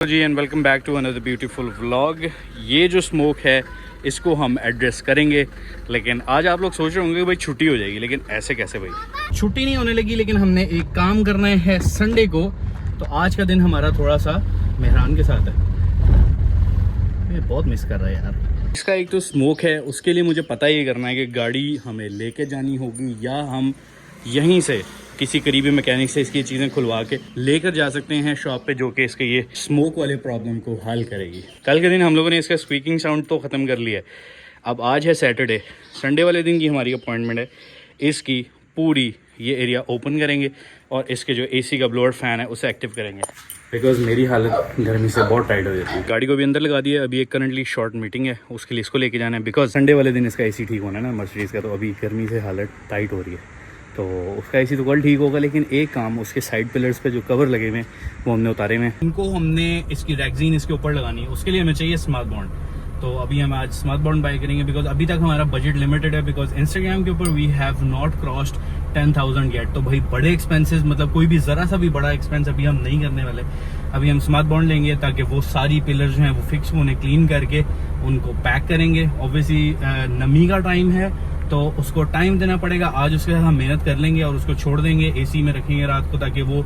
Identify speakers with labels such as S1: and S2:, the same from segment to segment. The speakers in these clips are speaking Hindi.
S1: Ji and welcome back to another beautiful vlog. ये जो स्मोक है इसको हम एड्रेस करेंगे, लेकिन आज आप लोग सोच रहे होंगे कि भाई छुट्टी हो जाएगी, लेकिन ऐसे कैसे भाई? छुट्टी नहीं होने लगी, लेकिन हमने एक काम करना है संडे को। तो आज का दिन हमारा थोड़ा सा मेहरान के साथ है। मैं बहुत मिस कर रहा है यार। इसका एक तो स्मोक है, उसके लिए मुझे पता ये करना है कि गाड़ी हमें लेके जानी होगी या हम यहीं से किसी करीबी मैकेनिक से इसकी चीज़ें खुलवा के लेकर जा सकते हैं शॉप पे, जो कि इसके ये स्मोक वाले प्रॉब्लम को हल करेगी। कल के दिन हम लोगों ने इसका स्पीकिंग साउंड तो ख़त्म कर लिया है। अब आज है सैटरडे, संडे वाले दिन की हमारी अपॉइंटमेंट है। इसकी पूरी ये एरिया ओपन करेंगे और इसके जो एसी का ब्लोअर फ़ैन है उसे एक्टिव करेंगे, बिकॉज मेरी हालत गर्मी से बहुत टाइट हो जाती है। गाड़ी को भी अंदर लगा दिया है। अभी एक करंटली शॉर्ट मीटिंग है, उसके लिए इसको लेके जाना है, बिकॉज संडे वाले दिन इसका एसी ठीक होना है ना मर्सिडीज़ का। तो अभी गर्मी से हालत टाइट हो रही है, तो उसका एसी तो कल ठीक होगा, लेकिन एक काम, उसके साइड पिलर्स पे जो कवर लगे हुए हैं वो हमने उतारे हुए हैं। इनको हमने इसकी रैगजीन इसके ऊपर लगानी है, उसके लिए हमें चाहिए स्मार्ट बॉन्ड। तो अभी हम आज स्मार्ट बॉन्ड बाय करेंगे, बिकॉज अभी तक हमारा बजट लिमिटेड है, बिकॉज इंस्टाग्राम के ऊपर we have not crossed 10,000 yet. तो भाई बड़े एक्सपेंसेस, मतलब कोई भी ज़रा सा भी बड़ा एक्सपेंस अभी हम नहीं करने वाले। अभी हम स्मार्ट बॉन्ड लेंगे ताकि वो सारी पिलर्स जो हैं वो फिक्स होने, क्लीन करके उनको पैक करेंगे। ऑब्वियसली नमी का टाइम है तो उसको टाइम देना पड़ेगा। आज उसके साथ हम मेहनत कर लेंगे और उसको छोड़ देंगे, एसी में रखेंगे रात को ताकि वो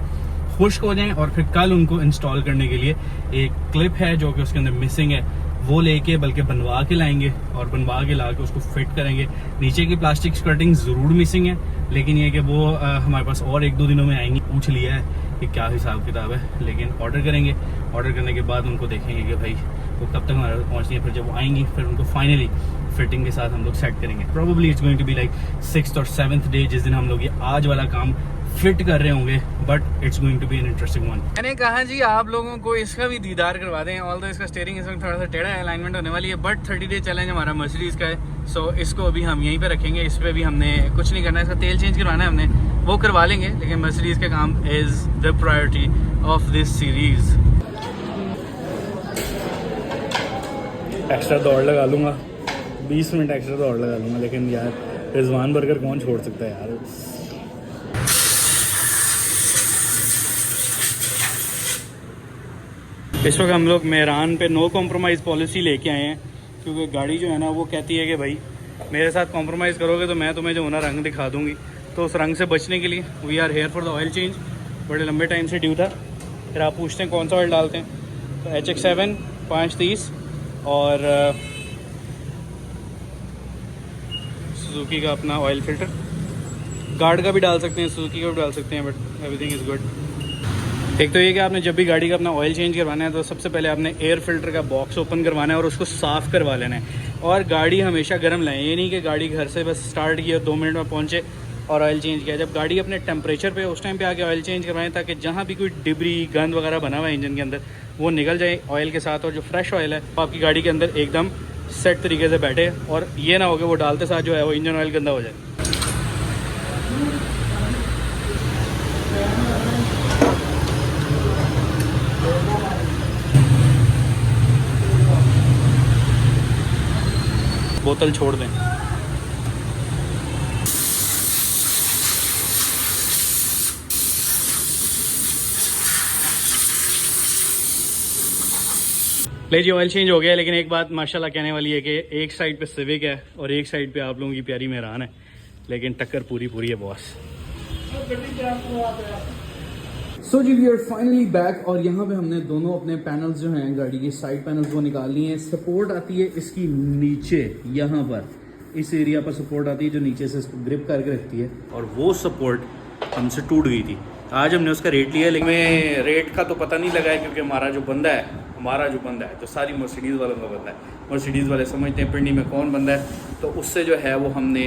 S1: खुश्क हो जाएं, और फिर कल उनको इंस्टॉल करने के लिए एक क्लिप है जो कि उसके अंदर मिसिंग है, वो लेके बल्कि बनवा के लाएंगे और बनवा के ला के उसको फिट करेंगे। नीचे की प्लास्टिक स्कर्टिंग ज़रूर मिसिंग है, लेकिन ये कि वो हमारे पास और 1-2 दिनों में आएंगी। पूछ लिया है कि क्या हिसाब किताब है, लेकिन ऑर्डर करेंगे। ऑर्डर करने के बाद उनको देखेंगे कि भाई वो कब तक हमारे पास पहुँचनी है। फिर जब वो आएंगी फिर उनको फाइनली फिटिंग के साथ हम लोग सेट करेंगे। Probably it's going to be like 6th और 7th डे, जिस दिन हम लोग ये आज वाला काम फिट कर रहे होंगे, but it's going to be an interesting one. मैंने कहा जी आप लोगों को इसका भी दीदार करवा दें। ऑल्दो इसका स्टीयरिंग इसमें थोड़ा सा टेढ़ा है, अलाइनमेंट होने वाली है, बट 30 डे चैलेंज हमारा मर्सिडीज़ का है। सो इसको अभी हम यहीं पे रखेंगे। इस पर भी हमने कुछ नहीं करना है, इसका तेल चेंज करवाना है हमने, वो करवा लेंगे, लेकिन मर्सिडीज़ का काम is the priority of this series. Extra दौड़ लगा लूँगा, 20 मिनट एक्स्ट्रा दौड़ लगा लूँगा, लेकिन यार रिजवान बर्गर कौन छोड़ सकता है यार। इस वक्त हम लोग मेहरान पे नो कॉम्प्रोमाइज़ पॉलिसी लेके आए हैं, क्योंकि गाड़ी जो है ना वो कहती है कि भाई मेरे साथ कॉम्प्रोमाइज़ करोगे तो मैं तुम्हें जो है ना रंग दिखा दूँगी। तो उस रंग से बचने के लिए we are here for the oil change. बड़े लंबे टाइम से ड्यू था। फिर आप पूछते हैं कौन सा ऑयल डालते हैं, तो HX7 530 और सुजुकी का अपना ऑयल फिल्टर, गार्ड का भी डाल सकते हैं, सुजुकी का भी डाल सकते हैं, बट एवरीथिंग इज़ गुड। एक तो ये कि आपने जब भी गाड़ी का अपना ऑयल चेंज करवाना है तो सबसे पहले आपने एयर फिल्टर का बॉक्स ओपन करवाना है और उसको साफ़ करवा लेना है। और गाड़ी हमेशा गर्म लाएं, ये नहीं कि गाड़ी घर से बस स्टार्ट किया 2 मिनट में पहुँचे और ऑयल चेंज किया। जब गाड़ी अपने टेम्परेचर पे उस टाइम पे आके ऑयल चेंज करवाएं, ताकि जहाँ भी कोई डिब्री गंद वगैरह बना हुआ है इंजन के अंदर वो निकल जाए ऑयल के साथ, और जो फ्रेश ऑयल है वो आपकी गाड़ी के अंदर एकदम सेट तरीके से बैठे, और ये ना हो कि वो डालते साथ जो है वो इंजन ऑयल गंदा हो जाए। बोतल छोड़ दें। ले जी, ऑयल चेंज हो गया, लेकिन एक बात माशाल्लाह कहने वाली है कि एक साइड पे सिविक है और एक साइड पे आप लोगों की प्यारी मेहरान है, लेकिन टक्कर पूरी है बॉस। सो जी वी आर फाइनली बैक, और यहाँ पे हमने दोनों अपने पैनल्स जो हैं गाड़ी के साइड पैनल्स वो निकाल लिए हैं। सपोर्ट आती है इसकी नीचे, यहाँ पर इस एरिया पर सपोर्ट आती है जो नीचे से इसको ग्रिप करके रखती है, और वो सपोर्ट हमसे टूट गई थी। आज हमने उसका रेट लिया, लेकिन हमें रेट का तो पता नहीं लगा है, क्योंकि हमारा जो बंदा है तो सारी मर्सिडीज़ वालों का बंदा है। मर्सिडीज़ वाले समझते हैं पिंडी में कौन बंदा है, तो उससे जो है वो हमने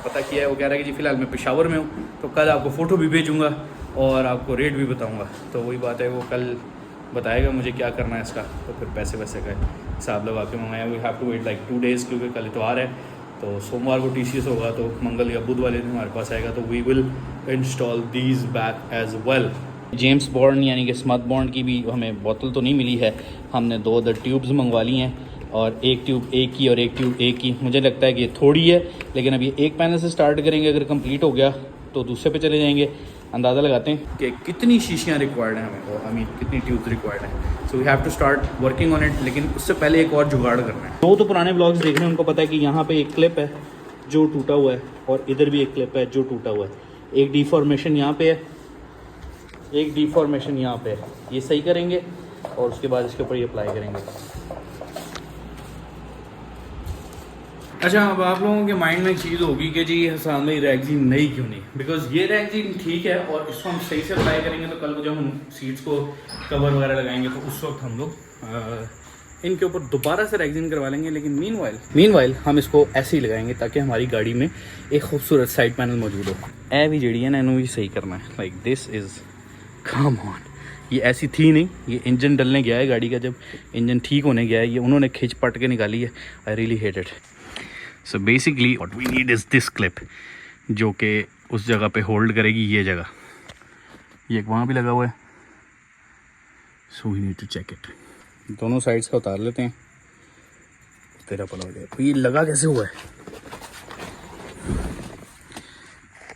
S1: पता किया है। वो कह रहा है कि जी फ़िलहाल मैं पेशावर में हूँ, तो कल आपको फ़ोटो भी भेजूँगा और आपको रेट भी बताऊँगा। तो वही बात है, वो कल बताएगा मुझे क्या करना है इसका, तो फिर पैसे वैसे का हिसाब लगा के मंगाया। We have to wait like 2 days, क्योंकि कल इतवार है, तो सोमवार को TCS होगा, तो मंगल या बुध वाले दिन हमारे पास आएगा, तो we will install these back as well. James Bond यानी कि स्मार्ट बॉन्ड की भी हमें बोतल तो नहीं मिली है, हमने 2 अदर ट्यूब्स मंगवा ली हैं, और एक ट्यूब एक की और एक ट्यूब एक की। मुझे लगता है कि ये थोड़ी है, लेकिन अब ये एक पैनल से स्टार्ट करेंगे, अगर कंप्लीट हो गया तो दूसरे पे चले जाएंगे, अंदाज़ा लगाते हैं कि कितनी शीशियाँ रिक्वायर्ड हैं हमें, और हमें कितनी ट्यूब्स रिक्वायर्ड हैं। So we have to start working on it, लेकिन उससे पहले एक और जुगाड़ करना है। तो पुराने ब्लॉग्स देख रहे हैं, उनको पता है कि यहाँ पे एक क्लिप है जो टूटा हुआ है, और इधर भी एक क्लिप है जो टूटा हुआ है। एक डिफॉर्मेशन यहाँ पे है, एक डिफॉर्मेशन यहाँ पे है। ये सही करेंगे और उसके बाद इसके ऊपर ये अप्लाई करेंगे। अच्छा, अब आप लोगों के माइंड में एक चीज़ होगी कि जी हसन भाई रैगजीन नहीं क्यों नहीं, बिकॉज ये रैगजीन ठीक है और इसको हम सही से अप्लाई करेंगे तो कल को जब हम सीट्स को कवर वगैरह लगाएंगे तो उस वक्त हम लोग इनके ऊपर दोबारा से रैगजीन करवा लेंगे। लेकिन मीनवाइल हम इसको ऐसे ही लगाएंगे ताकि हमारी गाड़ी में एक खूबसूरत साइड पैनल मौजूद हो। ए भी जड़ी है ना, इन्होंने भी सही करना है। Like this is come on, ये ऐसी थी नहीं, ये इंजन डलने गया है गाड़ी का, जब इंजन ठीक होने गया है ये उन्होंने खींच पट के निकाली है। I really hate it. So basically what we need is this clip, जो कि उस जगह पे होल्ड करेगी ये जगह। ये एक वहाँ भी लगा हुआ है, so we need to check it. दोनों साइड्स का उतार लेते हैं, तेरा पला हो जाए। तो ये लगा कैसे हुआ है?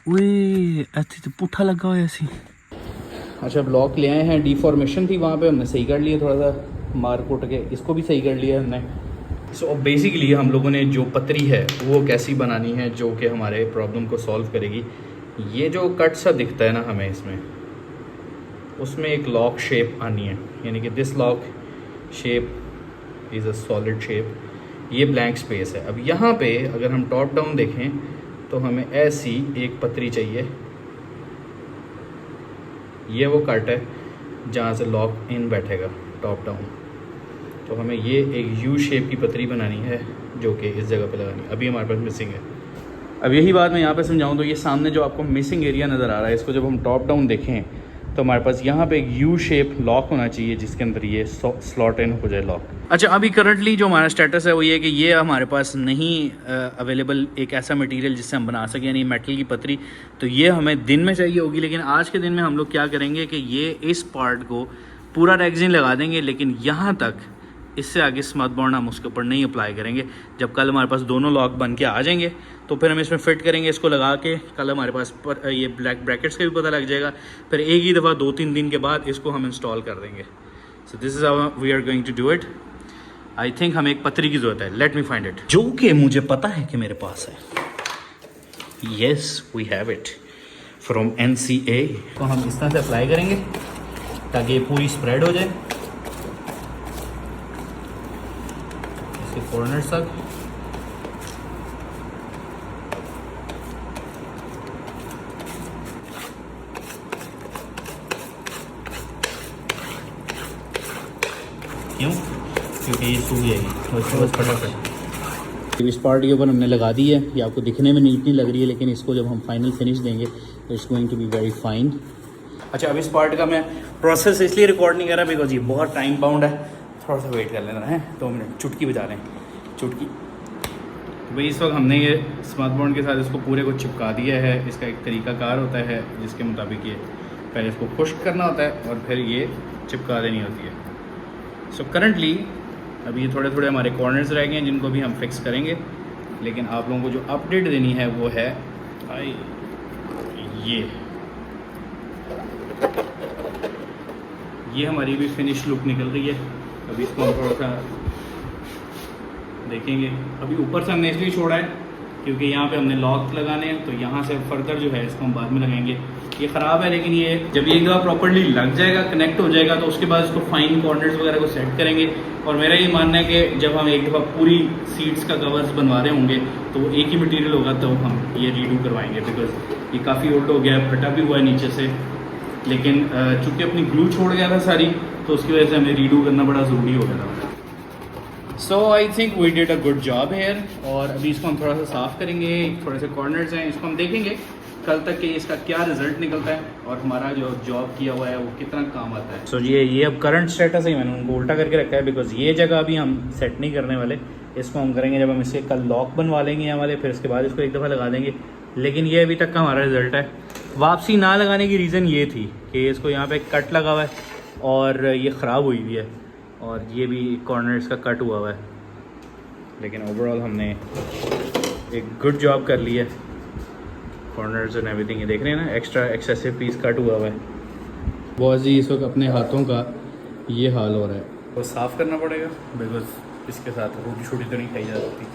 S1: वे ऐसे तो पुट्ठा लगा हुआ है ऐसी। अच्छा, ब्लॉक ले आए हैं, डिफॉर्मेशन थी वहाँ पे, हमने सही कर लिया, थोड़ा सा मार कुट के इसको भी सही कर लिया हमने। सो बेसिकली हम लोगों ने जो पतरी है वो कैसी बनानी है जो कि हमारे प्रॉब्लम को सॉल्व करेगी। ये जो कट सा दिखता है ना हमें इसमें, उसमें एक लॉक शेप आनी है, यानी कि this lock shape is a solid shape, ये ब्लैंक स्पेस है। अब यहाँ पे अगर हम टॉप डाउन देखें तो हमें ऐसी एक पतरी चाहिए। ये वो कट है जहाँ से लॉक इन बैठेगा टॉप डाउन, तो हमें ये एक यू शेप की पतरी बनानी है जो कि इस जगह पे लगानी है। अभी हमारे पास मिसिंग है। अब यही बात मैं यहाँ पे समझाऊँ तो ये सामने जो आपको मिसिंग एरिया नज़र आ रहा है, इसको जब हम टॉप डाउन देखें तो हमारे पास यहाँ पे एक यू शेप लॉक होना चाहिए जिसके अंदर ये स्लॉट इन हो जाए लॉक। अच्छा, अभी करंटली जो हमारा स्टेटस है वो ये है कि ये हमारे पास नहीं अवेलेबल एक ऐसा मटेरियल जिससे हम बना सकें, यानी मेटल की पतरी। तो ये हमें दिन में चाहिए होगी, लेकिन आज के दिन में हम लोग क्या करेंगे कि ये इस पार्ट को पूरा रेक्सिन लगा देंगे, लेकिन यहाँ तक इससे आगे स्मथ बॉन्ड हम उसके ऊपर नहीं अप्लाई करेंगे। जब कल हमारे पास दोनों लॉक बन के आ जाएंगे तो फिर हम इसमें फिट करेंगे इसको लगा के। कल हमारे पास ये ब्लैक ब्रैकेट्स का भी पता लग जाएगा, फिर एक ही दफ़ा 2-3 दिन के बाद इसको हम इंस्टॉल कर देंगे। So this is how we are going to do it. I think हमें एक पतरी की ज़रूरत है, लेट मी फाइंड इट, जो कि मुझे पता है कि मेरे पास है। Yes, we have it from NCA। तो हम इस तरह से अप्लाई करेंगे ताकि ये पूरी स्प्रेड हो जाए इसके कॉर्नर्स तक। क्यों? क्योंकि ये सूख जाएगी और इसके बाद फटाफट इस पार्ट के ऊपर हमने लगा दी है। ये आपको दिखने में नीट नहीं लग रही है, लेकिन इसको जब हम फाइनल फिनिश देंगे तो it's going to be very fine. अच्छा, अब इस पार्ट का मैं प्रोसेस इसलिए रिकॉर्ड नहीं कर रहा बिकॉज ये बहुत टाइम बाउंड है, थोड़ा सा वेट कर लेना है। 2 मिनट, चुटकी बजा रहे हैं, चुटकी। तो भाई इस वक्त हमने ये स्मथ बॉन्ड के साथ इसको पूरे को चिपका दिया है। इसका एक तरीकाकार होता है जिसके मुताबिक ये पहले इसको खुश्क करना होता है और फिर ये चिपका देनी होती है। सो करंटली अभी थोड़े थोड़े हमारे कॉर्नर्स रह गए हैं जिनको भी हम फिक्स करेंगे, लेकिन आप लोगों को जो अपडेट देनी है वो है ये हमारी भी फिनिश लुक निकल रही है। अभी इसको हम थोड़ा सा देखेंगे। अभी ऊपर से हमने इसलिए छोड़ा है क्योंकि यहाँ पे हमने लॉक लगाने हैं, तो यहाँ से फर्दर जो है इसको हम बाद में लगाएंगे। ये ख़राब है, लेकिन ये जब एक दफ़ा प्रॉपर्ली लग जाएगा, कनेक्ट हो जाएगा, तो उसके बाद इसको फाइन कॉर्नर्स वगैरह को सेट करेंगे। और मेरा ये मानना है कि जब हम एक दफ़ा पूरी सीट्स का कवर्स बनवा रहे होंगे तो वो एक ही मटेरियल होगा, तो हम ये रीडू करवाएंगे। बिकॉज ये काफ़ी ओल्ड हो गया है, फटा भी हुआ है नीचे से, लेकिन चूँकि अपनी ग्लू छोड़ गया था सारी, तो उसकी वजह से हमें रीडू करना बड़ा ज़रूरी हो गया था। So I think we did a good job here. और अभी इसको हम थोड़ा सा साफ़ करेंगे, थोड़े से कॉर्नर्स हैं, इसको हम देखेंगे कल तक कि इसका क्या रिजल्ट निकलता है और हमारा जो जॉब किया हुआ है वो कितना काम आता है। सो ये अब करंट स्टेटस है, मैंने उनको उल्टा करके रखा है बिकॉज ये जगह अभी हम सेट नहीं करने वाले। इसको हम करेंगे जब हम इसके कल लॉक बनवा लेंगे यहाँ वाले, फिर इसके बाद इसको एक दफ़ा लगा देंगे। लेकिन ये अभी तक का हमारा रिजल्ट है। वापसी ना लगाने की रीज़न ये थी कि इसको यहाँ पे कट लगा हुआ है और ये ख़राब हुई हुई है, और ये भी कॉर्नर इसका कट हुआ हुआ है। लेकिन ओवरऑल हमने एक गुड जॉब कर ली है, कॉर्नर्स एंड एवरीथिंग, ये देख रहे हैं ना, एक्स्ट्रा एक्सेसिव पीस कट हुआ हुआ है। बहुत जी इस वक्त अपने हाथों का ये हाल हो रहा है, तो साफ़ करना पड़ेगा बिकॉज इसके साथ रोटी छोटी तो नहीं खाई जा सकती।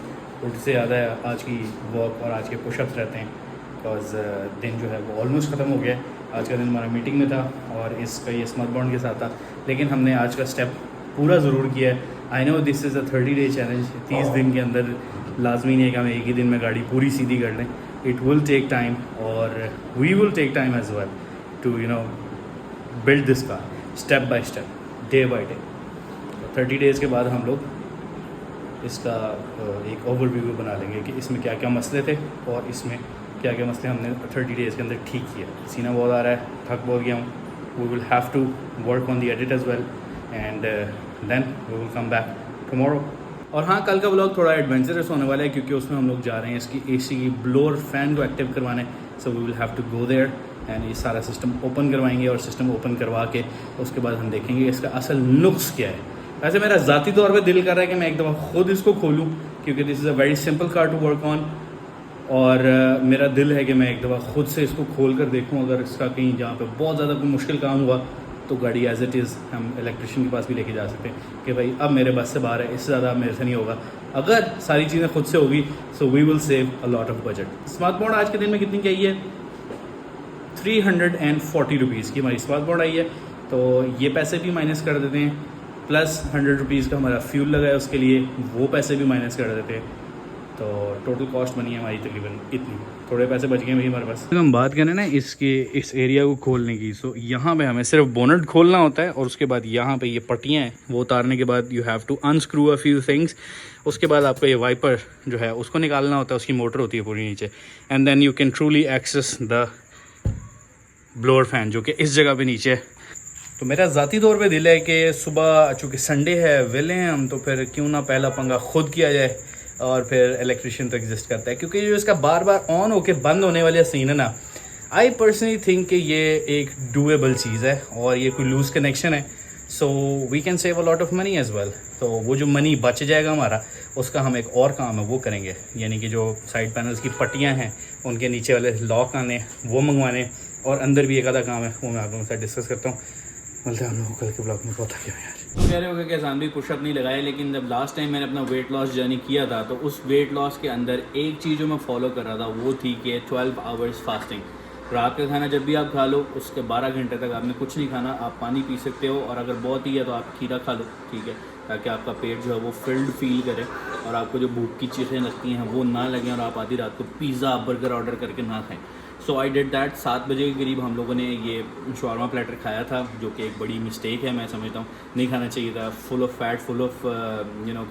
S1: रोटी से ज़्यादा आज की वॉक और आज के पुशअप्स रहते हैं, बिकॉज दिन जो है वो ऑलमोस्ट ख़त्म हो गया है। आज का दिन हमारा मीटिंग में था और इसका ये स्मॉल बॉन्ड के साथ था, लेकिन हमने आज का स्टेप पूरा ज़रूर किया है। I know this is a 30 day challenge, 30 दिन के अंदर लाजमी नहीं है कि हम एक ही दिन में गाड़ी पूरी सीधी कर लें। इट विल टेक टाइम और we will take time as well to build this car step by step, day by day. 30 days के बाद हम लोग इसका एक ओवरव्यू बना लेंगे कि इसमें क्या क्या मसले थे और इसमें क्या क्या मसले हमने 30 डेज़ के अंदर ठीक किया। सीना बहुत आ रहा है, थक बहुत गया हूँ। We will have to work on the edit as well and then we will come back tomorrow. और हाँ, कल का व्लॉग थोड़ा एडवेंचरस होने वाला है क्योंकि उसमें हम लोग जा रहे हैं इसकी एसी की ब्लोअर फ़ैन को एक्टिव करवाने। So we will have to go there and ये सारा सिस्टम ओपन करवाएंगे और सिस्टम ओपन करवा के उसके बाद हम देखेंगे इसका असल नुक्स क्या है। वैसे मेरा ज़ाती तौर पे दिल कर रहा है कि मैं एक दफ़ा खुद इसको खोलूँ क्योंकि this is a very simple car to work on, और मेरा दिल है कि मैं एक दफ़ा खुद से इसको खोल कर देखूँ। अगर इसका कहीं जहाँ पे बहुत ज़्यादा कोई मुश्किल काम हुआ तो गाड़ी एज इट इज़ हम इलेक्ट्रिशियन के पास भी लेके जा सकते हैं कि भाई अब मेरे बस से बाहर है, इससे ज़्यादा मेरे से नहीं होगा। अगर सारी चीज़ें खुद से होगी so we will save a lot of budget. Smart bond आज के दिन में कितनी की आई है? 340 रुपीज़ की हमारी स्मार्ट बॉन्ड आई है। तो ये पैसे भी माइनस कर देते हैं, प्लस 100 रुपीज़ का हमारा फ्यूल लगा है उसके लिए, वो पैसे भी माइनस कर देते हैं। तो टोटल कॉस्ट बनी है हमारी तकरीबन इतनी, थोड़े पैसे बच गए भाई हमारे पास। हम बात करें ना इसके इस एरिया को खोलने की, सो यहाँ पे हमें सिर्फ बोनट खोलना होता है और उसके बाद यहाँ पे ये पट्टियाँ हैं वो उतारने के बाद you have to unscrew a few things. उसके बाद आपका ये वाइपर जो है उसको निकालना होता है, उसकी मोटर होती है पूरी नीचे, and then you can truly access the blower fan जो कि इस जगह पे नीचे है। तो मेरा ज़ाती तौर पे दिल है कि सुबह चूँकि संडे है, वेले हैं हम, तो फिर क्यों ना पहला पंगा खुद किया जाए और फिर इलेक्ट्रिशियन तो एग्जिस्ट करता है क्योंकि जो इसका बार बार ऑन होके बंद होने वाला सीन है ना, आई पर्सनली थिंक कि ये एक डूएबल चीज़ है और ये कोई लूज़ कनेक्शन है, so we can save a lot of money as well. तो वो जो मनी बच जाएगा हमारा, उसका हम एक और काम है वो करेंगे, यानी कि जो साइड पैनल्स की पट्टियाँ हैं उनके नीचे वाले लॉक आने वो मंगवाने, और अंदर भी एक आधा काम है वो मैं आप लोगों के साथ डिस्कस करता हूँ। मिलते हैं हम लोग कल के ब्लॉग में। बहुत आ गया यार। तो कह रहे हो कि आसान भी पुशअप नहीं लगाए, लेकिन जब लास्ट टाइम मैंने अपना वेट लॉस जर्नी किया था तो उस वेट लॉस के अंदर एक चीज़ जो मैं फॉलो कर रहा था वो थी कि 12 आवर्स फास्टिंग। रात का खाना जब भी आप खा लो उसके 12 घंटे तक आपने कुछ नहीं खाना, आप पानी पी सकते हो और अगर बहुत ही है तो आप खीरा खा लो, ठीक है, ताकि आपका पेट जो है वो फिल्ड फील करे और आपको जो भूख की चीज़ें लगती हैं वो ना लगें और आप आधी रात को पिज़्ज़ा बर्गर ऑर्डर करके ना खाएं। सो आई डिड दैट। 7 बजे के करीब हम लोगों ने ये शवारमा प्लेटर खाया था, जो कि एक बड़ी मिस्टेक है, मैं समझता हूँ नहीं खाना चाहिए था। Full of fat, full of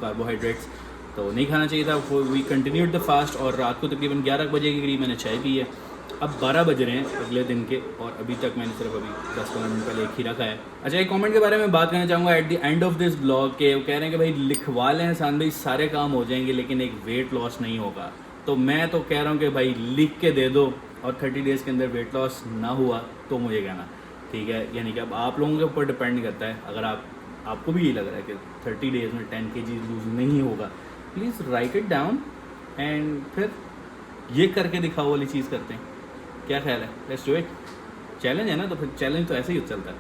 S1: carbohydrates, तो नहीं खाना चाहिए था। वी कंटिन्यूड द फास्ट और रात को तकरीबन 11 बजे के करीब मैंने चाय पी है। अब 12 बज रहे हैं अगले दिन के और अभी तक मैंने सिर्फ अभी 10-15 मिनट पहले एक खीरा खाया है। अच्छा, एक कमेंट के बारे में बात करना चाहूँगा at the end of this blog के, वो कह रहे हैं कि भाई लिखवा लें हसान भाई, सारे काम हो जाएंगे लेकिन एक वेट लॉस नहीं होगा। तो मैं तो कह रहा हूँ कि भाई लिख के दे दो और 30 डेज़ के अंदर वेट लॉस ना हुआ तो मुझे कहना, ठीक है। यानी कि अब आप लोगों के ऊपर डिपेंड करता है। अगर आपको भी ये लग रहा है कि 30 डेज़ में 10 kg लूज नहीं होगा, please write it down and फिर ये करके दिखाओ वाली चीज़ करते हैं। क्या ख्याल है? Let's do it. चैलेंज है ना, तो फिर चैलेंज तो ऐसे ही चलता है।